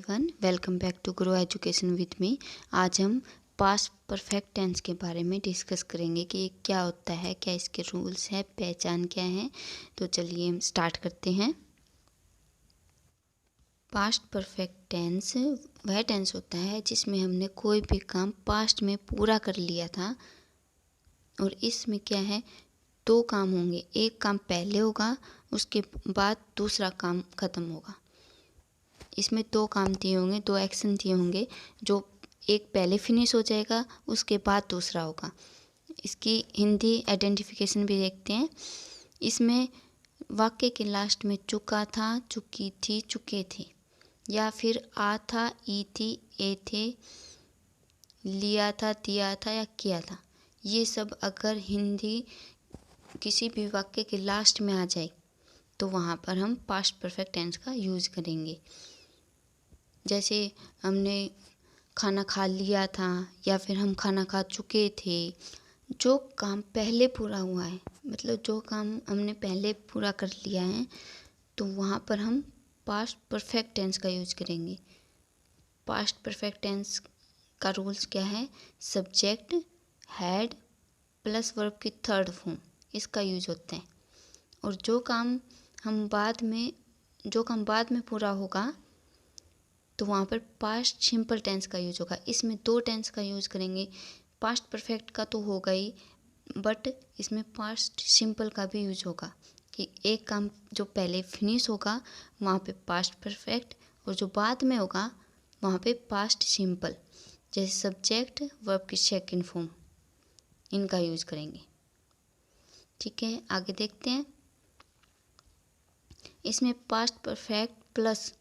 Everyone, welcome back to grow education with me. आज हम past perfect tense के बारे में डिस्कस करेंगे कि ये क्या होता है, क्या इसके रूल्स हैं, पहचान क्या है। तो चलिए हम स्टार्ट करते हैं। पास्ट परफेक्ट टेंस वह टेंस होता है जिसमें हमने कोई भी काम पास्ट में पूरा कर लिया था और इसमें क्या है, दो काम होंगे। एक काम पहले होगा, उसके बाद दूसरा काम ख़त्म होगा। इसमें दो काम दिए होंगे, दो एक्शन दिए होंगे, जो एक पहले फिनिश हो जाएगा, उसके बाद दूसरा होगा। इसकी हिंदी आइडेंटिफिकेशन भी देखते हैं। इसमें वाक्य के लास्ट में चुका था, चुकी थी, चुके थे, या फिर आ था, ई थी, ए थे, लिया था, दिया था या किया था, ये सब अगर हिंदी किसी भी वाक्य के लास्ट में आ जाए तो वहाँ पर हम पास्ट परफेक्ट टेंस का यूज़ करेंगे। जैसे हमने खाना खा लिया था या फिर हम खाना खा चुके थे। जो काम पहले पूरा हुआ है, मतलब जो काम हमने पहले पूरा कर लिया है, तो वहाँ पर हम पास्ट परफेक्ट टेंस का यूज करेंगे। पास्ट परफेक्ट टेंस का रूल्स क्या है? सब्जेक्ट हैड प्लस वर्ब की थर्ड फॉर्म, इसका यूज होता है। और जो काम बाद में पूरा होगा तो वहाँ पर पास्ट सिंपल टेंस का यूज होगा। इसमें दो टेंस का यूज करेंगे। पास्ट परफेक्ट का तो होगा ही, बट इसमें पास्ट सिंपल का भी यूज होगा कि एक काम जो पहले फिनिश होगा वहाँ पे पास्ट परफेक्ट, और जो बाद में होगा वहाँ पे पास्ट सिंपल। जैसे सब्जेक्ट वर्ब की सेकंड फॉर्म, इनका यूज करेंगे। ठीक है, आगे देखते हैं। इसमें पास्ट परफेक्ट प्लस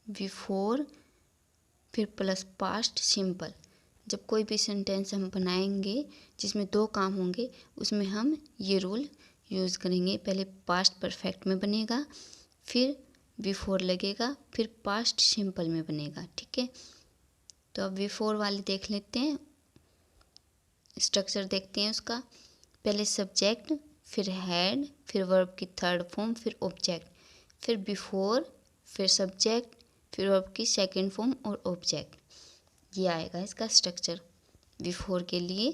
बिफोर फिर प्लस पास्ट सिंपल। जब कोई भी सेंटेंस हम बनाएंगे जिसमें दो काम होंगे, उसमें हम ये रूल यूज़ करेंगे। पहले पास्ट परफेक्ट में बनेगा, फिर बिफोर लगेगा, फिर पास्ट सिंपल में बनेगा। ठीक है, तो अब बिफोर वाली देख लेते हैं। स्ट्रक्चर देखते हैं उसका। पहले सब्जेक्ट, फिर हैड, फिर वर्ब की थर्ड फॉर्म, फिर ऑब्जेक्ट, फिर बिफोर, फिर सब्जेक्ट, फिर वर्ब की सेकंड फॉर्म और ऑब्जेक्ट। ये आएगा इसका स्ट्रक्चर। बिफोर के लिए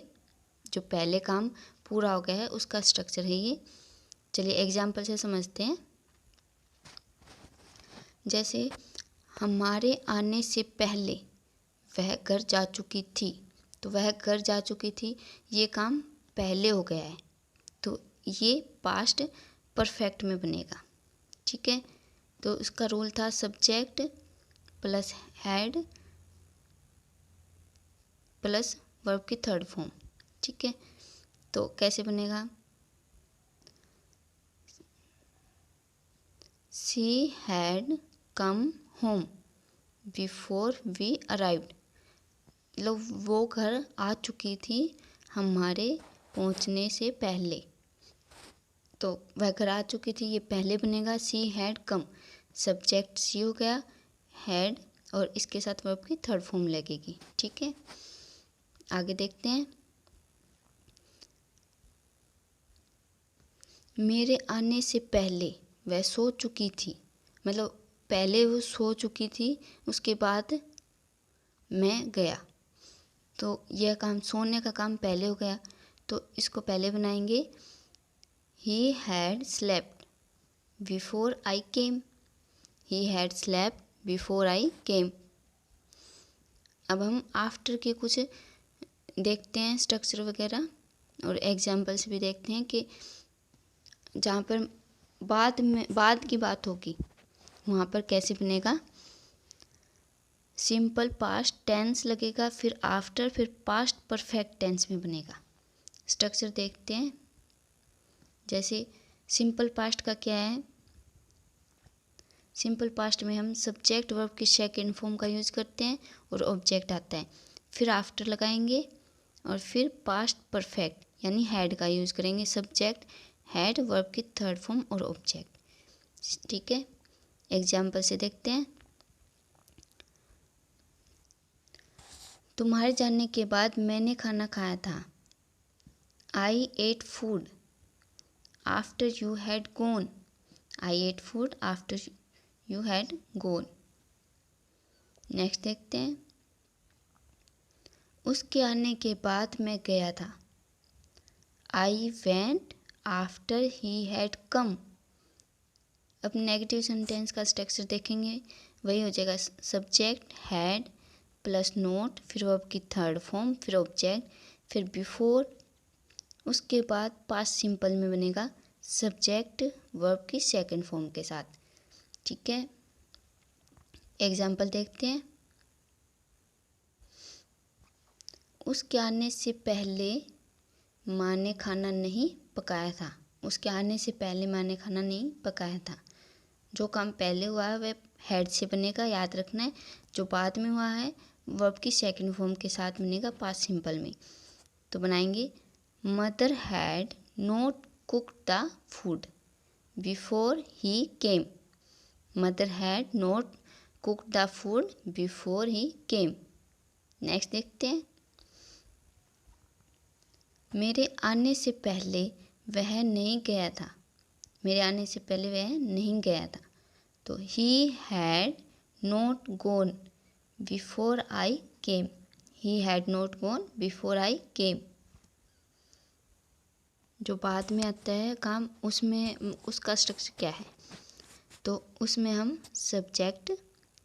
जो पहले काम पूरा हो गया है उसका स्ट्रक्चर है ये। चलिए एग्जाम्पल से समझते हैं। जैसे हमारे आने से पहले वह घर जा चुकी थी, तो वह घर जा चुकी थी, ये काम पहले हो गया है, तो ये पास्ट परफेक्ट में बनेगा। ठीक है, तो इसका रूल था subject plus had plus verb की थर्ड फॉर्म। ठीक है, तो कैसे बनेगा? She had come home before we arrived. मतलब वो घर आ चुकी थी हमारे पहुंचने से पहले, तो वह घर आ चुकी थी, ये पहले बनेगा। सी हैड कम, सब्जेक्ट सी हो गया, हैड और इसके साथ वर्ब की थर्ड फॉर्म लगेगी। ठीक है, आगे देखते हैं। मेरे आने से पहले वह सो चुकी थी, मतलब पहले वो सो चुकी थी, उसके बाद मैं गया, तो यह काम, सोने का काम पहले हो गया, तो इसको पहले बनाएंगे। He had slept before I came, he had slept before I came. अब हम आफ्टर के कुछ देखते हैं स्ट्रक्चर वगैरह, और एग्जाम्पल्स भी देखते हैं कि जहाँ पर बाद की बात होगी वहाँ पर कैसे बनेगा। सिंपल पास्ट टेंस लगेगा, फिर आफ्टर, फिर पास्ट परफेक्ट टेंस में बनेगा। स्ट्रक्चर देखते हैं। जैसे सिंपल पास्ट का क्या है? सिंपल पास्ट में हम सब्जेक्ट वर्ब की सेकंड फॉर्म का यूज़ करते हैं और ऑब्जेक्ट आता है, फिर आफ्टर लगाएंगे और फिर पास्ट परफेक्ट यानी हैड का यूज़ करेंगे। सब्जेक्ट हैड, वर्ब की थर्ड फॉर्म और ऑब्जेक्ट। ठीक है, एग्जाम्पल से देखते हैं। तुम्हारे जाने के बाद मैंने खाना खाया था। I ate food after you had gone, I ate food after you had gone. Next देखते हैं, उसके आने के बाद मैं गया था। I went after he had come. अब नेगेटिव सेंटेंस का स्ट्रक्चर देखेंगे, वही हो जाएगा सब्जेक्ट हैड प्लस नोट, फिर वर्ब की थर्ड फॉर्म, फिर ऑब्जेक्ट, फिर बिफोर, उसके बाद पास्ट सिंपल में बनेगा सब्जेक्ट वर्ब की सेकंड फॉर्म के साथ। ठीक है, एग्जाम्पल देखते हैं। उसके आने से पहले माँ ने खाना नहीं पकाया था। उसके आने से पहले माँ ने खाना नहीं पकाया था। जो काम पहले हुआ है वह हैड से बनेगा, याद रखना है। जो बाद में हुआ है वर्ब की सेकंड फॉर्म के साथ बनेगा पास्ट सिंपल में। तो बनाएंगे mother had not cooked the food before he came. Mother had not cooked the food before he came. Next देखते हैं, मेरे आने से पहले वह नहीं गया था। मेरे आने से पहले वह नहीं गया था। तो he had not gone before I came. He had not gone before I came. जो बाद में आता है काम, उसमें उसका स्ट्रक्चर क्या है, तो उसमें हम सब्जेक्ट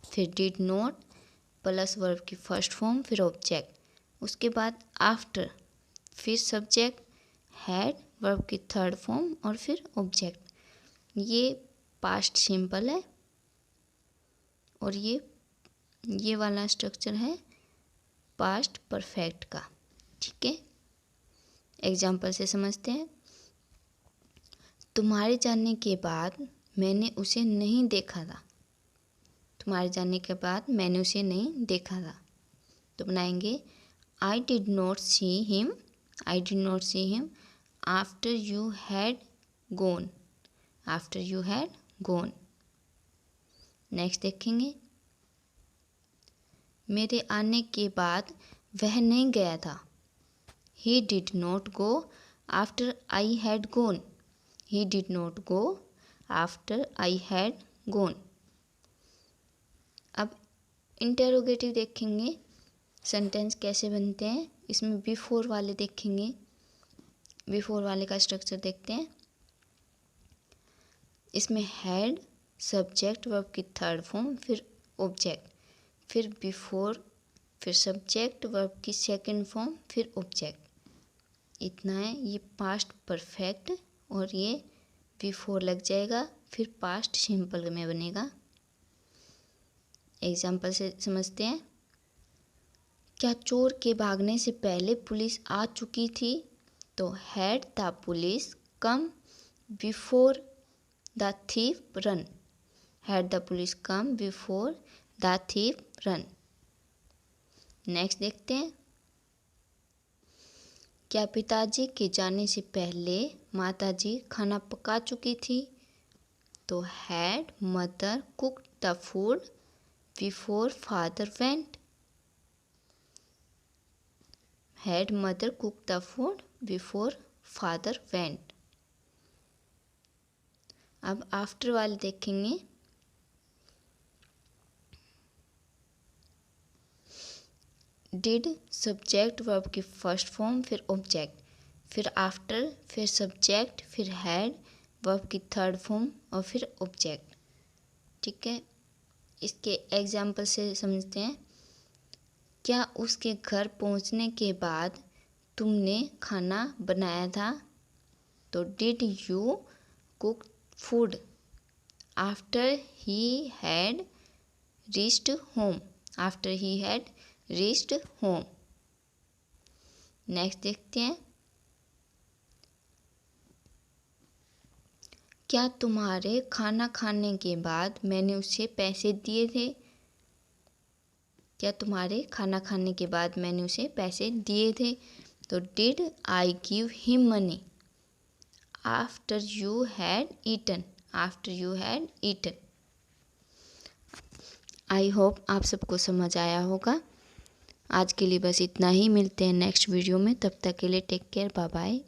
फिर डिड नॉट प्लस वर्ब की फर्स्ट फॉर्म फिर ऑब्जेक्ट, उसके बाद आफ्टर, फिर सब्जेक्ट हैड वर्ब की थर्ड फॉर्म और फिर ऑब्जेक्ट। ये पास्ट सिंपल है और ये वाला स्ट्रक्चर है पास्ट परफेक्ट का। ठीक है, एग्जाम्पल से समझते हैं। तुम्हारे जाने के बाद मैंने उसे नहीं देखा था। तुम्हारे जाने के बाद मैंने उसे नहीं देखा था। तो बनाएंगे I did not see him. I did not see him after you had gone. After you had gone. Next देखेंगे, मेरे आने के बाद वह नहीं गया था। He did not go after I had gone. He did not go after I had gone. अब इंटेरोगेटिव देखेंगे, सेंटेंस कैसे बनते हैं, इसमें बिफोर वाले देखेंगे। बिफोर वाले का स्ट्रक्चर देखते हैं। इसमें हैड सब्जेक्ट वर्ब की थर्ड फॉर्म फिर ऑब्जेक्ट, फिर बिफोर, फिर सब्जेक्ट वर्ब की सेकंड फॉर्म फिर ऑब्जेक्ट। इतना है। ये पास्ट परफेक्ट और ये बिफोर लग जाएगा, फिर पास्ट सिंपल में बनेगा। एग्जाम्पल से समझते हैं। क्या चोर के भागने से पहले पुलिस आ चुकी थी? तो had the police come before the thief run. Had the police come before the thief run. Next देखते हैं। क्या पिताजी के जाने से पहले माताजी खाना पका चुकी थी? तो had mother cooked the food before father went. Had mother cooked the food before father went. अब आफ्टर वाले देखेंगे। डिड सब्जेक्ट वर्ब की फर्स्ट फॉर्म फिर ऑब्जेक्ट, फिर आफ्टर, फिर सब्जेक्ट, फिर हैड वर्ब की थर्ड फॉर्म और फिर ऑब्जेक्ट। ठीक है, इसके एग्जाम्पल से समझते हैं। क्या उसके घर पहुंचने के बाद तुमने खाना बनाया था? तो did you cook food after he had reached home. After he had reached home. Next देखते हैं। क्या तुम्हारे खाना खाने के बाद मैंने उसे पैसे दिए थे? क्या तुम्हारे खाना खाने के बाद मैंने उसे पैसे दिए थे? तो did I give him money after you had eaten. After you had eaten. I hope आप सबको समझ आया होगा। आज के लिए बस इतना ही। मिलते हैं नेक्स्ट वीडियो में। तब तक के लिए टेक केयर, बाय बाय।